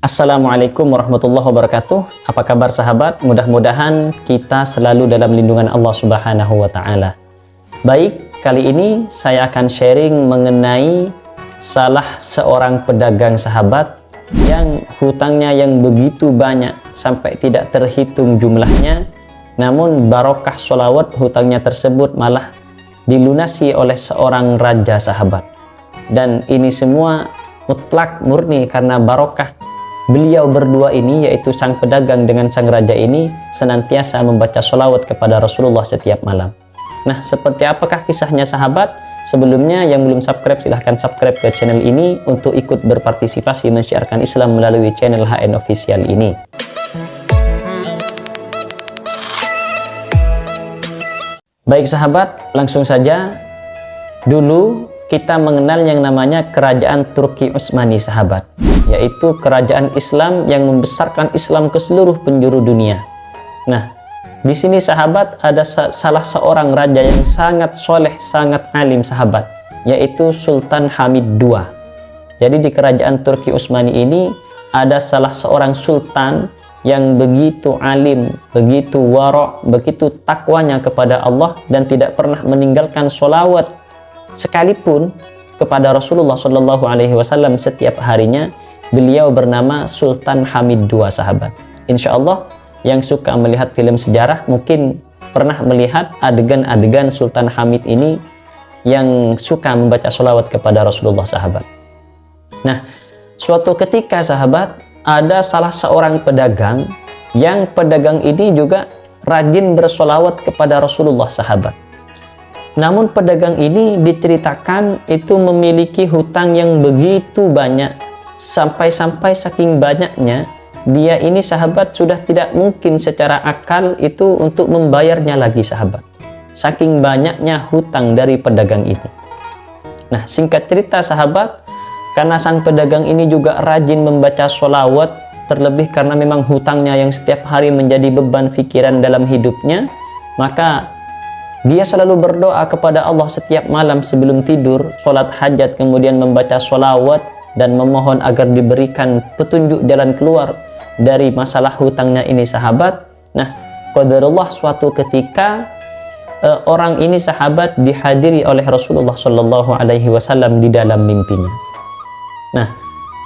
Assalamualaikum warahmatullahi wabarakatuh. Apa kabar sahabat? Mudah-mudahan kita selalu dalam lindungan Allah Subhanahu wa Ta'ala. Baik, kali ini saya akan sharing mengenai salah seorang pedagang sahabat yang hutangnya yang begitu banyak sampai tidak terhitung jumlahnya, namun barokah sholawat hutangnya tersebut malah dilunasi oleh seorang raja sahabat. Dan ini semua mutlak murni karena barokah beliau berdua ini, yaitu sang pedagang dengan sang raja ini, senantiasa membaca sholawat kepada Rasulullah setiap malam. Nah, seperti apakah kisahnya sahabat? Sebelumnya yang belum subscribe silahkan subscribe ke channel ini untuk ikut berpartisipasi mensiarkan Islam melalui channel HN Official ini. Baik sahabat, langsung saja. Dulu kita mengenal yang namanya kerajaan Turki Utsmani sahabat, yaitu kerajaan Islam yang membesarkan Islam ke seluruh penjuru dunia. Nah, di sini sahabat ada salah seorang raja yang sangat soleh, sangat alim sahabat, yaitu Sultan Hamid II. Jadi di kerajaan Turki Utsmani ini ada salah seorang sultan yang begitu alim, begitu wara', begitu takwanya kepada Allah dan tidak pernah meninggalkan sholawat sekalipun kepada Rasulullah Shallallahu Alaihi Wasallam setiap harinya. Beliau bernama Sultan Hamid II sahabat. Insya Allah yang suka melihat film sejarah mungkin pernah melihat adegan-adegan Sultan Hamid ini yang suka membaca sholawat kepada Rasulullah sahabat. Nah, suatu ketika sahabat ada salah seorang pedagang yang pedagang ini juga rajin bersolawat kepada Rasulullah sahabat. Namun pedagang ini diceritakan itu memiliki hutang yang begitu banyak, sampai-sampai saking banyaknya dia ini sahabat sudah tidak mungkin secara akal itu untuk membayarnya lagi sahabat, saking banyaknya hutang dari pedagang ini. Nah, singkat cerita sahabat, karena sang pedagang ini juga rajin membaca sholawat, terlebih karena memang hutangnya yang setiap hari menjadi beban pikiran dalam hidupnya, maka dia selalu berdoa kepada Allah setiap malam sebelum tidur, sholat hajat, kemudian membaca sholawat dan memohon agar diberikan petunjuk jalan keluar dari masalah hutangnya ini sahabat. Nah, qadarullah suatu ketika orang ini sahabat dihadiri oleh Rasulullah Shallallahu Alaihi Wasallam di dalam mimpinya. Nah,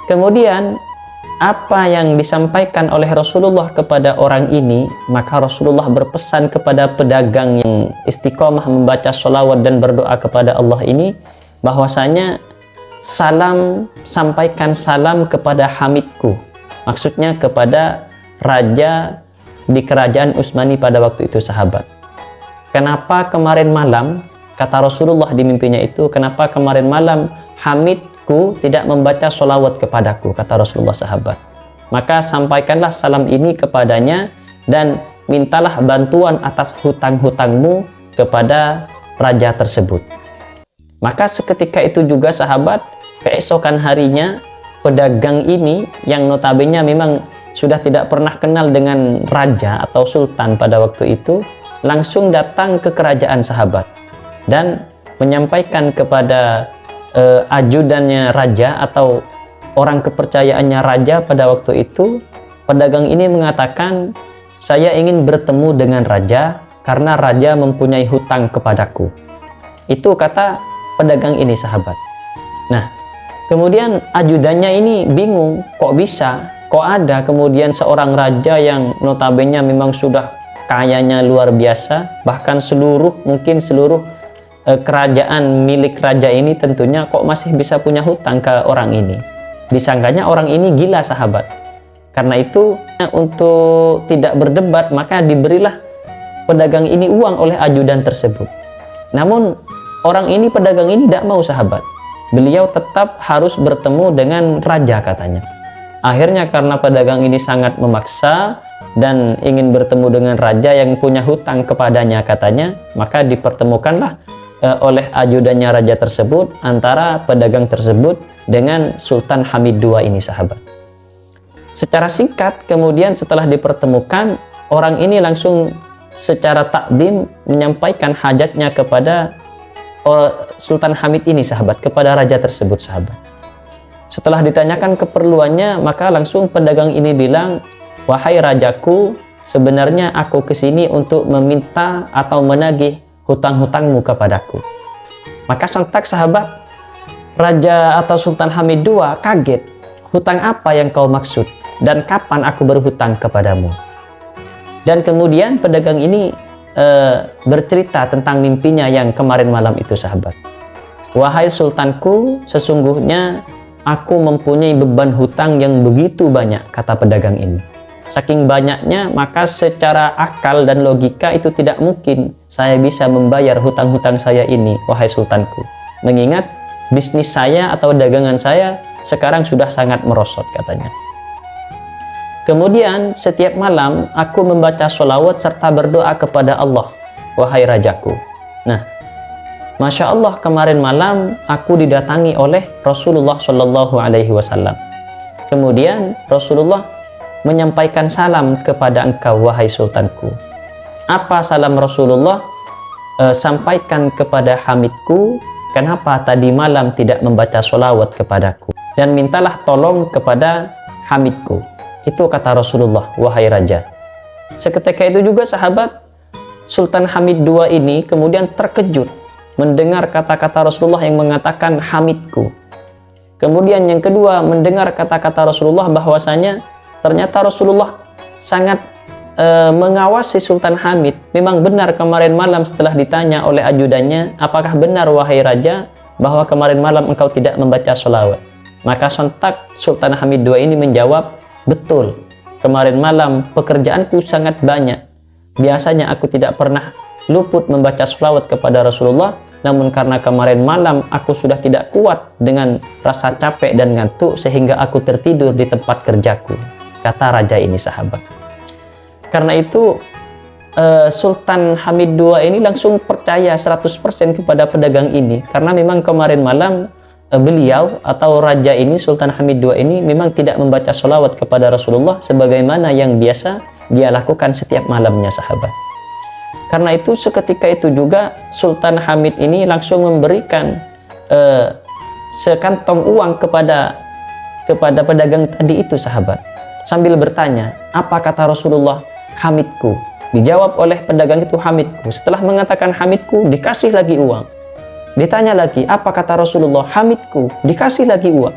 kemudian apa yang disampaikan oleh Rasulullah kepada orang ini, maka Rasulullah berpesan kepada pedagang yang istiqomah membaca sholawat dan berdoa kepada Allah ini, bahwasanya sampaikan salam kepada Hamidku, maksudnya kepada raja di kerajaan Utsmani pada waktu itu sahabat. Kenapa kemarin malam, kata Rasulullah di mimpinya itu, kenapa kemarin malam Hamidku tidak membaca sholawat kepadaku, kata Rasulullah sahabat. Maka sampaikanlah salam ini kepadanya dan mintalah bantuan atas hutang-hutangmu kepada raja tersebut. Maka seketika itu juga sahabat, keesokan harinya pedagang ini yang notabene memang sudah tidak pernah kenal dengan raja atau sultan pada waktu itu, langsung datang ke kerajaan sahabat dan menyampaikan kepada ajudannya raja atau orang kepercayaannya raja pada waktu itu. Pedagang ini mengatakan, saya ingin bertemu dengan raja karena raja mempunyai hutang kepadaku. Itu kata pedagang ini sahabat. Nah, kemudian ajudannya ini bingung, kok bisa, kok ada kemudian seorang raja yang notabene memang sudah kayanya luar biasa, bahkan mungkin seluruh kerajaan milik raja ini tentunya kok masih bisa punya hutang ke orang ini. Disangkanya orang ini gila sahabat. Karena itu untuk tidak berdebat maka diberilah pedagang ini uang oleh ajudan tersebut. Namun orang ini, pedagang ini tidak mau sahabat. Beliau tetap harus bertemu dengan raja katanya. Akhirnya karena pedagang ini sangat memaksa dan ingin bertemu dengan raja yang punya hutang kepadanya katanya, maka dipertemukanlah oleh ajudannya raja tersebut antara pedagang tersebut dengan Sultan Hamid II ini sahabat. Secara singkat kemudian setelah dipertemukan, orang ini langsung secara takdim menyampaikan hajatnya kepada Sultan Hamid ini sahabat, kepada raja tersebut sahabat. Setelah ditanyakan keperluannya, maka langsung pedagang ini bilang, "Wahai rajaku, sebenarnya aku kesini untuk meminta atau menagih hutang-hutangmu kepadaku." Maka sontak sahabat Raja atau Sultan Hamid II kaget, "Hutang apa yang kau maksud? Dan kapan aku berhutang kepadamu?" Dan kemudian pedagang ini bercerita tentang mimpinya yang kemarin malam itu sahabat. "Wahai Sultanku, sesungguhnya aku mempunyai beban hutang yang begitu banyak," kata pedagang ini. "Saking banyaknya, maka secara akal dan logika itu tidak mungkin saya bisa membayar hutang-hutang saya ini, wahai Sultanku. Mengingat bisnis saya atau dagangan saya sekarang sudah sangat merosot," katanya. "Kemudian setiap malam aku membaca sholawat serta berdoa kepada Allah, wahai rajaku. Nah, Masya Allah, kemarin malam aku didatangi oleh Rasulullah Shallallahu Alaihi Wasallam. Kemudian Rasulullah menyampaikan salam kepada engkau, wahai Sultanku. Apa salam Rasulullah? Sampaikan kepada Hamidku, kenapa tadi malam tidak membaca sholawat kepadaku, dan mintalah tolong kepada Hamidku." Itu kata Rasulullah, wahai raja. Seketika itu juga sahabat Sultan Hamid II ini kemudian terkejut mendengar kata-kata Rasulullah yang mengatakan Hamidku. Kemudian yang kedua, mendengar kata-kata Rasulullah bahwasanya ternyata Rasulullah sangat mengawasi Sultan Hamid. Memang benar kemarin malam setelah ditanya oleh ajudannya, "Apakah benar wahai raja bahwa kemarin malam engkau tidak membaca sholawat?" Maka sontak Sultan Hamid II ini menjawab, "Betul, kemarin malam pekerjaanku sangat banyak. Biasanya aku tidak pernah luput membaca sholawat kepada Rasulullah, namun karena kemarin malam aku sudah tidak kuat dengan rasa capek dan ngantuk sehingga aku tertidur di tempat kerjaku," kata raja ini sahabat. Karena itu Sultan Hamid II ini langsung percaya 100% kepada pedagang ini, karena memang kemarin malam beliau atau raja ini, Sultan Hamid II ini, memang tidak membaca sholawat kepada Rasulullah sebagaimana yang biasa dia lakukan setiap malamnya sahabat. Karena itu seketika itu juga Sultan Hamid ini langsung memberikan sekantong uang kepada pedagang tadi itu sahabat, sambil bertanya, "Apa kata Rasulullah? Hamidku." Dijawab oleh pedagang itu, "Hamidku." Setelah mengatakan Hamidku, dikasih lagi uang. Ditanya lagi, "Apa kata Rasulullah? Hamidku." Dikasih lagi uang.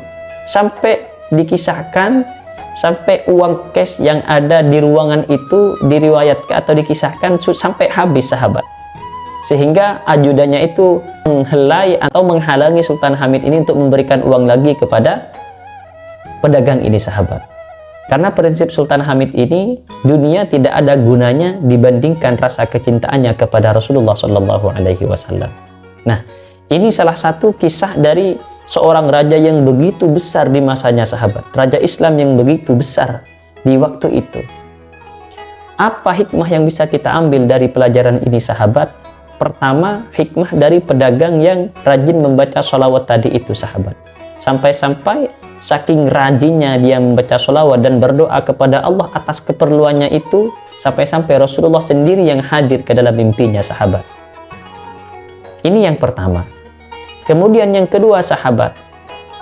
Sampai dikisahkan, sampai uang cash yang ada di ruangan itu diriwayatkan atau dikisahkan sampai habis sahabat. Sehingga ajudannya itu menghelai atau menghalangi Sultan Hamid ini untuk memberikan uang lagi kepada pedagang ini sahabat. Karena prinsip Sultan Hamid ini, dunia tidak ada gunanya dibandingkan rasa kecintaannya kepada Rasulullah Shallallahu Alaihi Wasallam. Nah, ini salah satu kisah dari seorang raja yang begitu besar di masanya sahabat, raja Islam yang begitu besar di waktu itu. Apa hikmah yang bisa kita ambil dari pelajaran ini sahabat? Pertama, hikmah dari pedagang yang rajin membaca sholawat tadi itu sahabat. Sampai-sampai saking rajinnya dia membaca sholawat dan berdoa kepada Allah atas keperluannya itu, sampai-sampai Rasulullah sendiri yang hadir ke dalam mimpinya sahabat. Ini yang pertama. Kemudian yang kedua sahabat,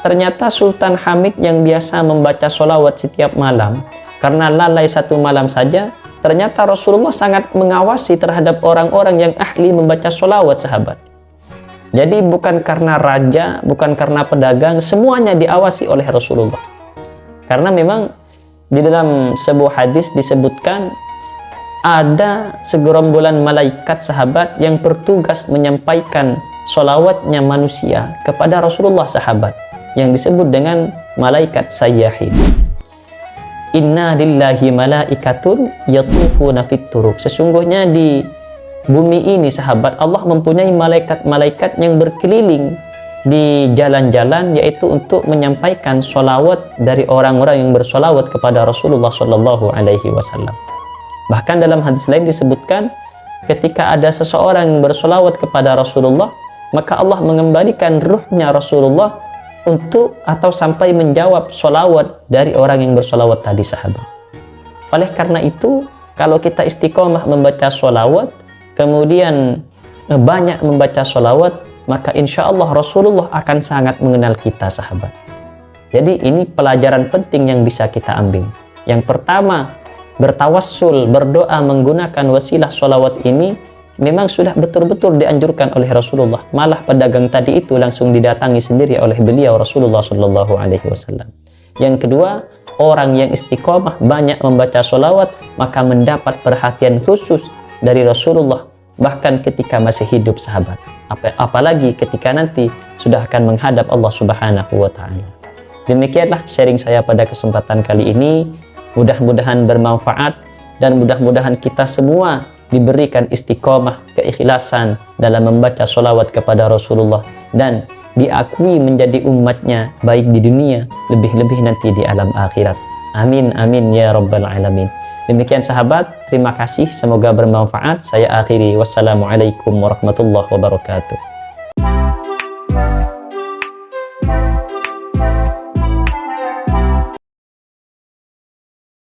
ternyata Sultan Hamid yang biasa membaca sholawat setiap malam, karena lalai satu malam saja, ternyata Rasulullah sangat mengawasi terhadap orang-orang yang ahli membaca sholawat sahabat. Jadi bukan karena raja, bukan karena pedagang, semuanya diawasi oleh Rasulullah. Karena memang di dalam sebuah hadis disebutkan ada segerombolan malaikat sahabat yang bertugas menyampaikan sholawatnya manusia kepada Rasulullah sahabat, yang disebut dengan malaikat sayyahin. Inna lillahi malaikatun yatufuna fit turuq. Sesungguhnya di bumi ini sahabat, Allah mempunyai malaikat-malaikat yang berkeliling di jalan-jalan, yaitu untuk menyampaikan sholawat dari orang-orang yang bersolawat kepada Rasulullah Shallallahu Alaihi Wasallam. Bahkan dalam hadis lain disebutkan, ketika ada seseorang yang bersolawat kepada Rasulullah, maka Allah mengembalikan ruhnya Rasulullah untuk atau sampai menjawab sholawat dari orang yang bersolawat tadi sahabat. Oleh karena itu, kalau kita istiqomah membaca sholawat, kemudian banyak membaca sholawat, maka insya Allah Rasulullah akan sangat mengenal kita sahabat. Jadi ini pelajaran penting yang bisa kita ambil. Yang pertama, bertawassul, berdoa menggunakan wasilah sholawat ini memang sudah betul-betul dianjurkan oleh Rasulullah. Malah pedagang tadi itu langsung didatangi sendiri oleh beliau Rasulullah Shallallahu Alaihi Wasallam. Yang kedua, orang yang istiqomah banyak membaca sholawat maka mendapat perhatian khusus dari Rasulullah, bahkan ketika masih hidup sahabat. Apalagi ketika nanti sudah akan menghadap Allah Subhanahu wa Ta'ala. Demikianlah sharing saya pada kesempatan kali ini. Mudah-mudahan bermanfaat dan mudah-mudahan kita semua diberikan istiqomah, keikhlasan dalam membaca sholawat kepada Rasulullah dan diakui menjadi umatnya baik di dunia, lebih-lebih nanti di alam akhirat. Amin, amin ya rabbal alamin. Demikian sahabat, terima kasih, semoga bermanfaat. Saya akhiri, wassalamualaikum warahmatullahi wabarakatuh.